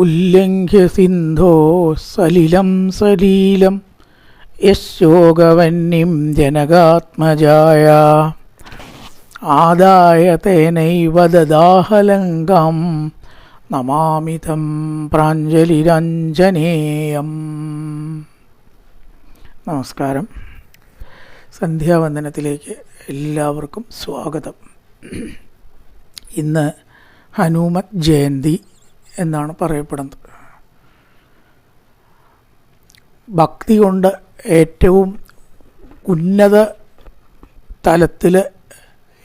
ഉല്ലംഘ്യ സിന്ധോ സലിലം സലീലം യശോകവന്യം ജനകാത്മജായ ആദായ തേനൈവ ദദാഹലങ്കം നമാമിതം പ്രാഞ്ജലിരഞ്ജനേയം. നമസ്കാരം. സന്ധ്യാവന്ദനത്തിലേക്ക് എല്ലാവർക്കും സ്വാഗതം. ഇന്ന് ഹനുമത് ജയന്തി എന്നാണ് പറയപ്പെടുന്നത്. ഭക്തി കൊണ്ട് ഏറ്റവും ഉന്നത തലത്തിൽ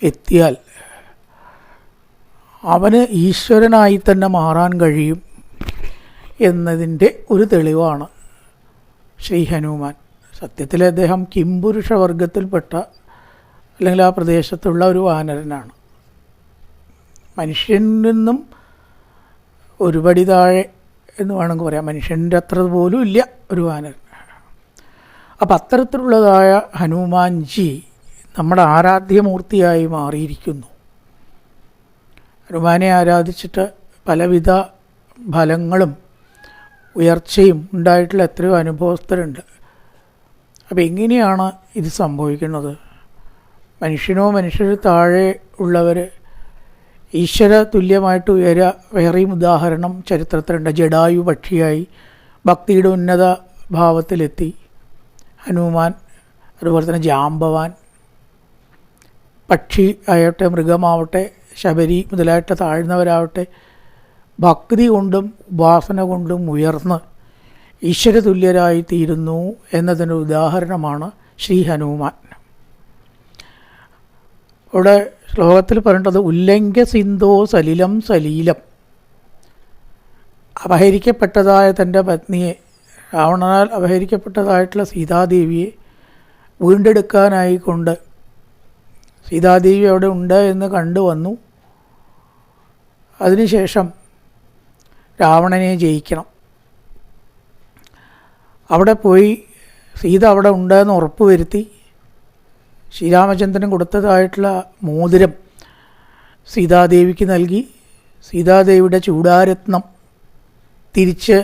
എത്തിയാൽ അവന് ഈശ്വരനായി തന്നെ മാറാൻ കഴിയും എന്നതിൻ്റെ ഒരു തെളിവാണ് ശ്രീ ഹനുമാൻ. സത്യത്തിൽ അദ്ദേഹം കിംപുരുഷ വർഗത്തിൽപ്പെട്ട അല്ലെങ്കിൽ ആ പ്രദേശത്തുള്ള ഒരു വാനരനാണ്. മനുഷ്യനിൽ നിന്നും ഒരുപടി താഴെ എന്ന് വേണമെങ്കിൽ പറയാം. മനുഷ്യൻ്റെ അത്ര പോലും ഇല്ല ഒരു വാനരൻ. അപ്പം അത്തരത്തിലുള്ളതായ ഹനുമാൻജി നമ്മുടെ ആരാധ്യമൂർത്തിയായി മാറിയിരിക്കുന്നു. ഹനുമാനെ ആരാധിച്ചിട്ട് പലവിധ ഫലങ്ങളും ഉയർച്ചയും ഉണ്ടായിട്ടുള്ള എത്രയോ അനുഭവസ്ഥരുണ്ട്. അപ്പം എങ്ങനെയാണ് ഇത് സംഭവിക്കുന്നത്? മനുഷ്യന് താഴെ ഉള്ളവർ ഈശ്വര തുല്യമായിട്ട് ഉയരുക വേറെയും ഉദാഹരണം ചരിത്രത്തിലുണ്ട്. ജഡായു പക്ഷിയായി ഭക്തിയുടെ ഉന്നത ഭാവത്തിലെത്തി ഹനുമാൻ. അതുപോലെ തന്നെ ജാമ്പവാൻ പക്ഷി ആവട്ടെ, മൃഗമാവട്ടെ, ശബരി മുതലായിട്ട് താഴ്ന്നവരാവട്ടെ, ഭക്തി കൊണ്ടും ഉപാസന കൊണ്ടും ഉയർന്ന് ഈശ്വര തുല്യരായി തീരുന്നു എന്നതിൻ്റെ ഉദാഹരണമാണ് ശ്രീ ഹനുമാൻ. ഇവിടെ ശ്ലോകത്തിൽ പറയേണ്ടത് ഉല്ലംഘ്യ സിന്ധോ സലിലം സലീലം. അപഹരിക്കപ്പെട്ടതായ തൻ്റെ പത്നിയെ, രാവണനാൽ അപഹരിക്കപ്പെട്ടതായിട്ടുള്ള സീതാദേവിയെ വീണ്ടെടുക്കാനായിക്കൊണ്ട് സീതാദേവി അവിടെ ഉണ്ട് എന്ന് കണ്ടുവന്നു. അതിനുശേഷം രാവണനെ ജയിക്കണം. അവിടെ പോയി സീത അവിടെ ഉണ്ടെന്ന് ഉറപ്പ് വരുത്തി ശ്രീരാമചന്ദ്രൻ കൊടുത്തതായിട്ടുള്ള മോതിരം സീതാദേവിക്ക് നൽകി. സീതാദേവിയുടെ ചൂടാരത്നം തിരിച്ച്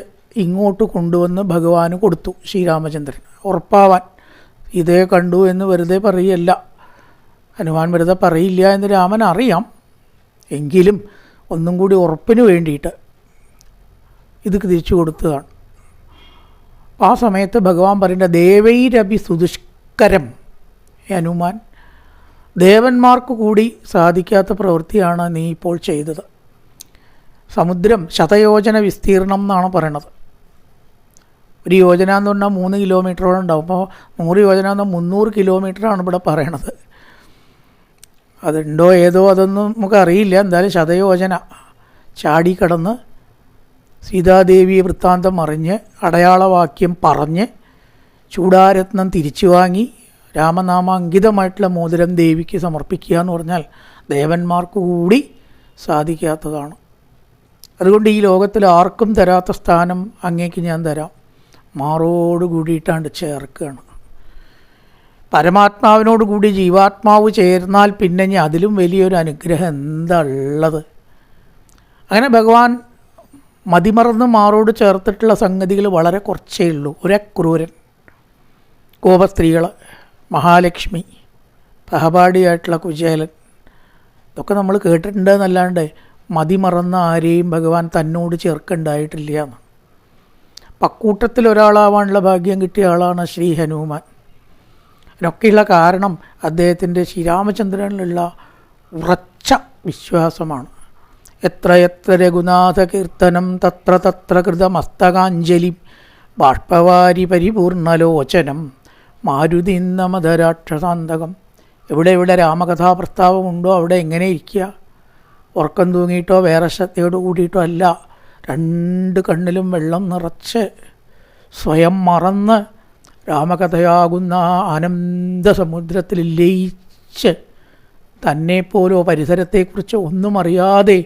ഇങ്ങോട്ട് കൊണ്ടുവന്ന് ഭഗവാന് കൊടുത്തു ശ്രീരാമചന്ദ്രൻ. ഉറപ്പാവാൻ, ഇതേ കണ്ടു എന്ന് വെറുതെ പറയല്ല. ഹനുമാൻ വെറുതെ പറയില്ല എന്ന് രാമൻ അറിയാം. എങ്കിലും ഒന്നും കൂടി ഉറപ്പിന് വേണ്ടിയിട്ട് ഇത് തിരിച്ചു കൊടുത്തതാണ്. ആ സമയത്ത് ഭഗവാൻ പറയേണ്ട ദേവൈരഭി സുദുഷ്കരം. ഹനുമാൻ, ദേവന്മാർക്ക് കൂടി സാധിക്കാത്ത പ്രവൃത്തിയാണ് നീ ഇപ്പോൾ ചെയ്തത്. സമുദ്രം ശതയോജന വിസ്തീർണം എന്നാണ് പറയണത്. ഒരു യോജന എന്ന് പറഞ്ഞാൽ 3 കിലോമീറ്ററോളം ഉണ്ടാവും. അപ്പോൾ 100 യോജന എന്നാൽ 300 കിലോമീറ്ററാണ് ഇവിടെ പറയണത്. അതുണ്ടോ ഏതോ അതൊന്നും നമുക്കറിയില്ല. എന്തായാലും ശതയോജന ചാടിക്കടന്ന് സീതാദേവിയെ വൃത്താന്തം അറിഞ്ഞ് അടയാളവാക്യം പറഞ്ഞ് ചൂടാരത്നം തിരിച്ചു വാങ്ങി രാമനാമാങ്കിതമായിട്ടുള്ള മോതിരം ദേവിക്ക് സമർപ്പിക്കുക എന്ന് പറഞ്ഞാൽ ദേവന്മാർക്ക് കൂടി സാധിക്കാത്തതാണ്. അതുകൊണ്ട് ഈ ലോകത്തിൽ ആർക്കും തരാത്ത സ്ഥാനം അങ്ങേക്ക് ഞാൻ തരാം. മാറോട് കൂടിയിട്ടാണ്ട് ചേർക്കുകയാണ്. പരമാത്മാവിനോട് കൂടി ജീവാത്മാവ് ചേർന്നാൽ പിന്നെ ഇനി അതിലും വലിയൊരു അനുഗ്രഹം എന്താ ഉള്ളത്? അങ്ങനെ ഭഗവാൻ മതിമറന്ന് മാറോട് ചേർത്തിട്ടുള്ള സംഗതികൾ വളരെ കുറച്ചേ ഉള്ളൂ. ഒരക്രൂരൻ, ഗോപസ്ത്രീകൾ, മഹാലക്ഷ്മി, സഹപാഠിയായിട്ടുള്ള കുചേലൻ, ഇതൊക്കെ നമ്മൾ കേട്ടിട്ടുണ്ട് എന്നല്ലാണ്ട് മതിമറന്ന ആരെയും ഭഗവാൻ തന്നോട് ചേർക്കുണ്ടായിട്ടില്ല എന്ന്. പക്കൂട്ടത്തിൽ ഒരാളാവാനുള്ള ഭാഗ്യം കിട്ടിയ ആളാണ് ശ്രീ ഹനുമാൻ. ഇതിനൊക്കെയുള്ള കാരണം അദ്ദേഹത്തിൻ്റെ ശ്രീരാമചന്ദ്രനിലുള്ള ഉറച്ച വിശ്വാസമാണ്. എത്ര എത്ര രഘുനാഥ കീർത്തനം തത്ര തത്ര കൃതമസ്തകാഞ്ജലി ബാഷ്പവാരി പരിപൂർണലോചനം മാരുതിന്നമധരാക്ഷസാന്തകം. എവിടെ രാമകഥാപ്രസ്താവമുണ്ടോ അവിടെ എങ്ങനെ ഇരിക്കുക? ഉറക്കം തൂങ്ങിയിട്ടോ വേറെ ശ്രദ്ധയോട് കൂടിയിട്ടോ അല്ല. 2 കണ്ണിലും വെള്ളം നിറച്ച് സ്വയം മറന്ന് രാമകഥയാകുന്ന ആനന്ദ സമുദ്രത്തിൽ ലയിച്ച് തന്നെപ്പോലോ പരിസരത്തെക്കുറിച്ച് ഒന്നും അറിയാതെ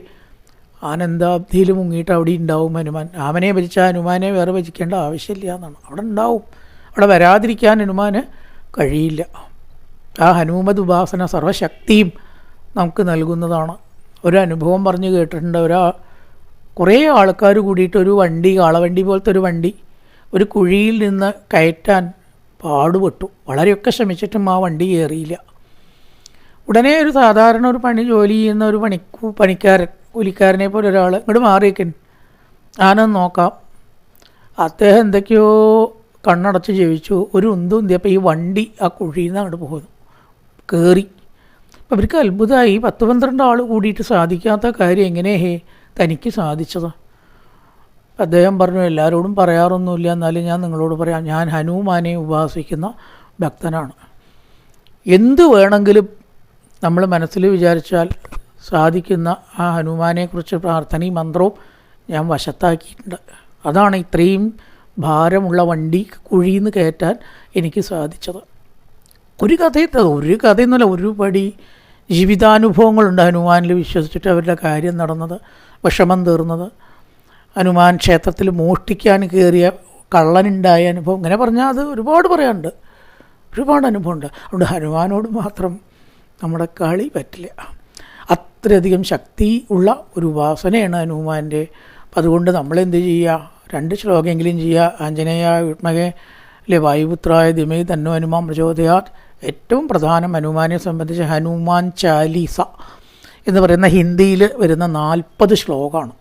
ആനന്ദാബ്ധിയിൽ മുങ്ങിയിട്ട് അവിടെ ഉണ്ടാവും ഹനുമാൻ. രാമനെ ഭജിച്ച ഹനുമാനെ വേറെ ഭജിക്കേണ്ട ആവശ്യമില്ല എന്നാണ്. അവിടെ ഉണ്ടാവും. അവിടെ വരാതിരിക്കാൻ ഹനുമാന് കഴിയില്ല. ആ ഹനുമത് ഉപാസന സർവശക്തിയും നമുക്ക് നൽകുന്നതാണ്. ഒരനുഭവം പറഞ്ഞു കേട്ടിട്ടുണ്ട്. കുറേ ആൾക്കാർ കൂടിയിട്ട് ഒരു വണ്ടി, കാളവണ്ടി പോലത്തെ ഒരു വണ്ടി ഒരു കുഴിയിൽ നിന്ന് കയറ്റാൻ പാടുപെട്ടു. വളരെയൊക്കെ ശ്രമിച്ചിട്ടും ആ വണ്ടി കയറിയില്ല. ഉടനെ ഒരു സാധാരണ ഒരു ജോലി ചെയ്യുന്ന ഒരു പണിക്കാരൻ, കൂലിക്കാരനെ പോലെ ഒരാൾ ഇങ്ങോട്ട് മാറിയേക്കൻ, ഞാനൊന്ന് നോക്കാം. അദ്ദേഹം എന്തൊക്കെയോ കണ്ണടച്ച് ജപിച്ചു. ഒരു ഉന്തിയപ്പോൾ ഈ വണ്ടി ആ കുഴിയിൽ നിന്ന് അങ്ങോട്ട് പോകുന്നു, കയറി. അപ്പം അവർക്ക് അത്ഭുതമായി. 10-12 ആൾ കൂടിയിട്ട് സാധിക്കാത്ത കാര്യം എങ്ങനെയേ തനിക്ക് സാധിച്ചത്? അദ്ദേഹം പറഞ്ഞു, എല്ലാവരോടും പറയാറൊന്നുമില്ല, എന്നാലും ഞാൻ നിങ്ങളോട് പറയാം, ഞാൻ ഹനുമാനെ ഉപാസിക്കുന്ന ഭക്തനാണ്. എന്ത് വേണമെങ്കിലും നമ്മൾ മനസ്സിൽ വിചാരിച്ചാൽ സാധിക്കുന്ന ആ ഹനുമാനെക്കുറിച്ച് പ്രാർത്ഥനയും മന്ത്രവും ഞാൻ വശത്താക്കിയിട്ടുണ്ട്. അതാണ് ഇത്രയും ഭാരമുള്ള വണ്ടി കുഴിയിൽ നിന്ന് കയറ്റാൻ എനിക്ക് സാധിച്ചത്. ഒരു കഥയൊന്നുമല്ല, ഒരുപടി ജീവിതാനുഭവങ്ങളുണ്ട് ഹനുമാനിൽ വിശ്വസിച്ചിട്ട് അവരുടെ കാര്യം നടന്നത്, വിഷമം തീർന്നത്. ഹനുമാൻ ക്ഷേത്രത്തിൽ മോഷ്ടിക്കാൻ കയറിയ കള്ളനുണ്ടായ അനുഭവം, ഇങ്ങനെ പറഞ്ഞാൽ അത് ഒരുപാട് പറയാനുണ്ട്, ഒരുപാട് അനുഭവമുണ്ട്. അതുകൊണ്ട് ഹനുമാനോട് മാത്രം നമ്മുടെ കളി പറ്റില്ല. അത്രയധികം ശക്തി ഉള്ള ഒരു ഉപാസനയാണ് ഹനുമാൻ്റെ. അപ്പം അതുകൊണ്ട് നമ്മളെന്ത് ചെയ്യുക? 2 ശ്ലോകമെങ്കിലും ചെയ്യുക. ആഞ്ജനേയ വിദ്മഹേ വായുപുത്രായ ധീമഹി തന്നോ ഹനുമാൻ പ്രചോദയാത്. ഏറ്റവും പ്രധാനം ഹനുമാനെ സംബന്ധിച്ച് ഹനുമാൻ ചാലീസ എന്ന് പറയുന്ന ഹിന്ദിയിൽ വരുന്ന 40 ശ്ലോകമാണ്.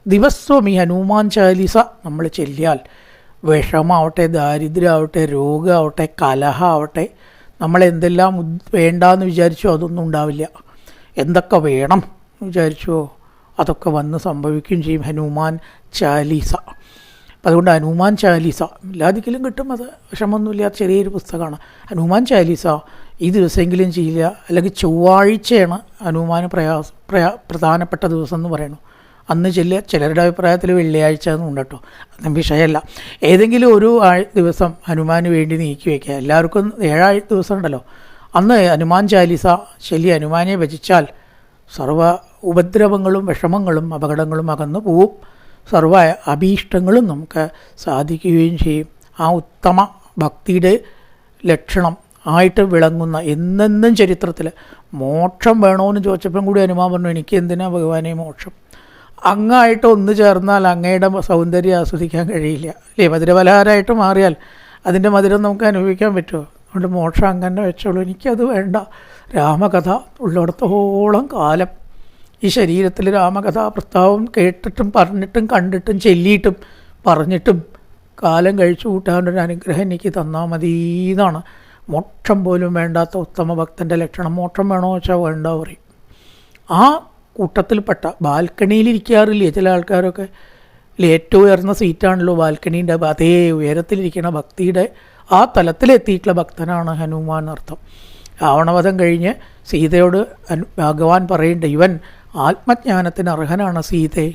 ദിവസവും ഈ ഹനുമാൻ ചാലീസ നമ്മൾ ചൊല്ലിയാൽ വിഷമാവട്ടെ, ദാരിദ്ര്യമാവട്ടെ, രോഗമാവട്ടെ, കലഹമാവട്ടെ, നമ്മളെന്തെല്ലാം വേണ്ടാന്ന് വിചാരിച്ചോ അതൊന്നും ഉണ്ടാവില്ല. എന്തൊക്കെ വേണം വിചാരിച്ചോ അതൊക്കെ വന്ന് സംഭവിക്കുകയും ചെയ്യും. ഹനുമാൻ ചാലീസ. അപ്പം അതുകൊണ്ട് ഹനുമാൻ ചാലീസ എല്ലാദിക്കലും കിട്ടും. അത് വിഷമമൊന്നുമില്ലാത്ത ചെറിയൊരു പുസ്തകമാണ് ഹനുമാൻ ചാലീസ. ഈ ദിവസമെങ്കിലും ചെയ്യില്ല. അല്ലെങ്കിൽ ചൊവ്വാഴ്ചയാണ് ഹനുമാന് പ്രധാനപ്പെട്ട ദിവസം എന്ന് പറയുന്നു. അന്ന് ചെല്ലുക. ചിലരുടെ അഭിപ്രായത്തിൽ വെള്ളിയാഴ്ച എന്നുണ്ട് കേട്ടോ, അതൊന്നും വിഷയമല്ല. ഏതെങ്കിലും ഒരു ദിവസം ഹനുമാന് വേണ്ടി നീക്കി വയ്ക്കുക. എല്ലാവർക്കും 7 ദിവസം ഉണ്ടല്ലോ. അന്ന് ഹനുമാൻ ചാലീസ ചൊല്ലി ഹനുമാനെ ഭജിച്ചാൽ സർവ്വ ഉപദ്രവങ്ങളും വിഷമങ്ങളും അപകടങ്ങളും അകന്നു പോവും. സർവ്വ അഭീഷ്ടങ്ങളും നമുക്ക് സാധിക്കുകയും ചെയ്യും. ആ ഉത്തമ ഭക്തിയുടെ ലക്ഷണം ആയിട്ട് വിളങ്ങുന്ന എന്നെന്നും ചരിത്രത്തിൽ മോക്ഷം വേണമെന്ന് ചോദിച്ചപ്പം കൂടി ഹനുമാൻ പറഞ്ഞു, എനിക്ക് എന്തിനാ ഭഗവാനെ മോക്ഷം? അങ്ങായിട്ട് ഒന്ന് ചേർന്നാൽ അങ്ങയുടെ സൗന്ദര്യം ആസ്വദിക്കാൻ കഴിയില്ല അല്ലേ? മധുരപലഹാരമായിട്ട് മാറിയാൽ അതിൻ്റെ മധുരം നമുക്ക് അനുഭവിക്കാൻ പറ്റുമോ? അതുകൊണ്ട് മോക്ഷം അങ്ങനെ വെച്ചോളൂ, എനിക്കത് വേണ്ട. രാമകഥ ഉള്ളിടത്തോളം കാലം ഈ ശരീരത്തിൽ രാമകഥാ പ്രസ്താവം കേട്ടിട്ടും പറഞ്ഞിട്ടും കണ്ടിട്ടും ചൊല്ലിയിട്ടും പറഞ്ഞിട്ടും കാലം കഴിച്ചു കൂട്ടാനൊരു അനുഗ്രഹം എനിക്ക് തന്നാൽ മതി എന്നാണ്. മോക്ഷം പോലും വേണ്ടാത്ത ഉത്തമ ഭക്തൻ്റെ ലക്ഷണം. മോക്ഷം വേണോ വെച്ചാൽ വേണ്ട പറയും. ആ കൂട്ടത്തിൽപ്പെട്ട ബാൽക്കണിയിലിരിക്കാറില്ലേ ചില ആൾക്കാരൊക്കെ? ഏറ്റവും ഉയർന്ന സീറ്റാണല്ലോ ബാൽക്കണീൻ്റെ. അതേ ഉയരത്തിലിരിക്കുന്ന ഭക്തിയുടെ ആ തലത്തിലെത്തിയിട്ടുള്ള ഭക്തനാണ് ഹനുമാൻ അർത്ഥം. രാവണവധം കഴിഞ്ഞ് സീതയോട് ഭഗവാൻ പറയുന്നുണ്ട്, ഇവൻ ആത്മജ്ഞാനത്തിന് അർഹനാണ് സീതയെ,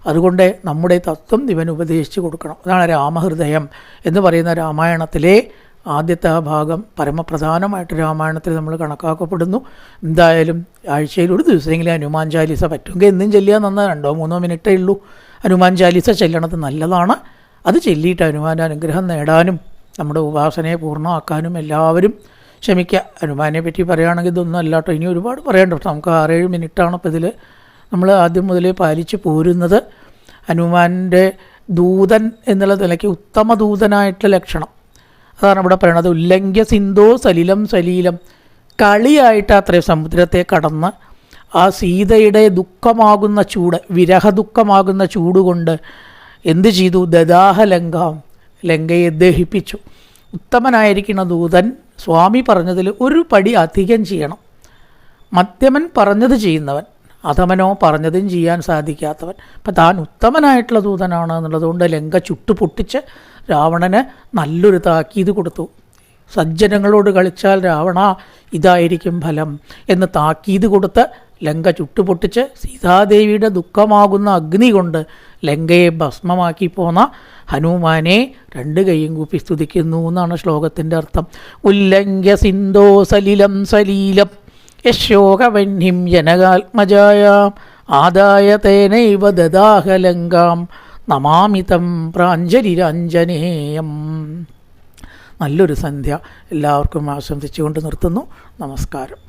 അതുകൊണ്ട് നമ്മുടെ തത്വം ഇവൻ ഉപദേശിച്ചു കൊടുക്കണം. അതാണ് രാമഹൃദയം എന്ന് പറയുന്ന രാമായണത്തിലെ ആദ്യത്തെ ആ ഭാഗം പരമപ്രധാനമായിട്ട് രാമായണത്തിൽ നമ്മൾ കണക്കാക്കപ്പെടുന്നു. എന്തായാലും ആഴ്ചയിൽ ഒരു ദിവസമെങ്കിലും ഹനുമാൻ ചാലീസ പറ്റുമെങ്കിൽ എന്നും ചെല്ലിയാൽ നന്നായി. 2-3 മിനിറ്റേ ഉള്ളൂ. ഹനുമാൻ ചാലീസ ചെല്ലണത് നല്ലതാണ്. അത് ചൊല്ലിയിട്ട് ഹനുമാൻ്റെ അനുഗ്രഹം നേടാനും നമ്മുടെ ഉപാസനയെ പൂർണ്ണമാക്കാനും എല്ലാവരും ക്ഷമിക്കുക. ഹനുമാനെ പറ്റി പറയുകയാണെങ്കിൽ ഇതൊന്നും അല്ല കേട്ടോ, ഇനി ഒരുപാട് പറയണ്ട. നമുക്ക് 6-7 മിനിറ്റാണ് ഇപ്പോൾ ഇതിൽ നമ്മൾ ആദ്യം മുതലേ പാലിച്ച് പോരുന്നത്. ഹനുമാൻ്റെ ദൂതൻ എന്നുള്ള നിലയ്ക്ക് ഉത്തമ ദൂതനായിട്ടുള്ള ലക്ഷണം അതാണ് ഇവിടെ പറയണത്. ഉല്ലംഘ്യ സിന്ധോ സലിലം സലീലം. കളിയായിട്ട് അത്രയും സമുദ്രത്തെ കടന്ന് ആ സീതയുടെ ദുഃഖമാകുന്ന ചൂട്, വിരഹ ദുഃഖമാകുന്ന ചൂടുകൊണ്ട് എന്ത് ചെയ്തു? ദദാഹ ലങ്കാം, ലങ്കയെ ദഹിപ്പിച്ചു. ഉത്തമനായിരിക്കുന്ന ദൂതൻ സ്വാമി പറഞ്ഞതിൽ ഒരു പടി അധികം ചെയ്യണം. മധ്യമൻ പറഞ്ഞത് ചെയ്യുന്നവൻ, അധമനോ പറഞ്ഞതും ചെയ്യാൻ സാധിക്കാത്തവൻ. അപ്പം താൻ ഉത്തമനായിട്ടുള്ള ദൂതനാണ് എന്നുള്ളതുകൊണ്ട് ലങ്ക ചുട്ടുപൊട്ടിച്ച് രാവണന് നല്ലൊരു താക്കീത് കൊടുത്തു. സജ്ജനങ്ങളോട് കളിച്ചാൽ രാവണ ഇതായിരിക്കും ഫലം എന്ന് താക്കീത് കൊടുത്ത് ലങ്ക ചുട്ടുപൊട്ടിച്ച് സീതാദേവിയുടെ ദുഃഖമാകുന്ന അഗ്നി കൊണ്ട് ലങ്കയെ ഭസ്മമാക്കി പോന്ന ഹനുമാനെ 2 കൈയും കൂപ്പി സ്തുതിക്കുന്നു എന്നാണ് ശ്ലോകത്തിൻ്റെ അർത്ഥം. ഉല്ലംഘ്യ സിന്ധോ സലിലം സലീലം യശോകവന്യം ജനകാത്മജായാം ആദായ തേനൈവ ദദാഹ ലങ്കാം നമാമിതം പ്രാഞ്ജലിരാഞ്ജനേയം. നല്ലൊരു സന്ധ്യ എല്ലാവർക്കും ആശംസിച്ചുകൊണ്ട് നിർത്തുന്നു. നമസ്കാരം.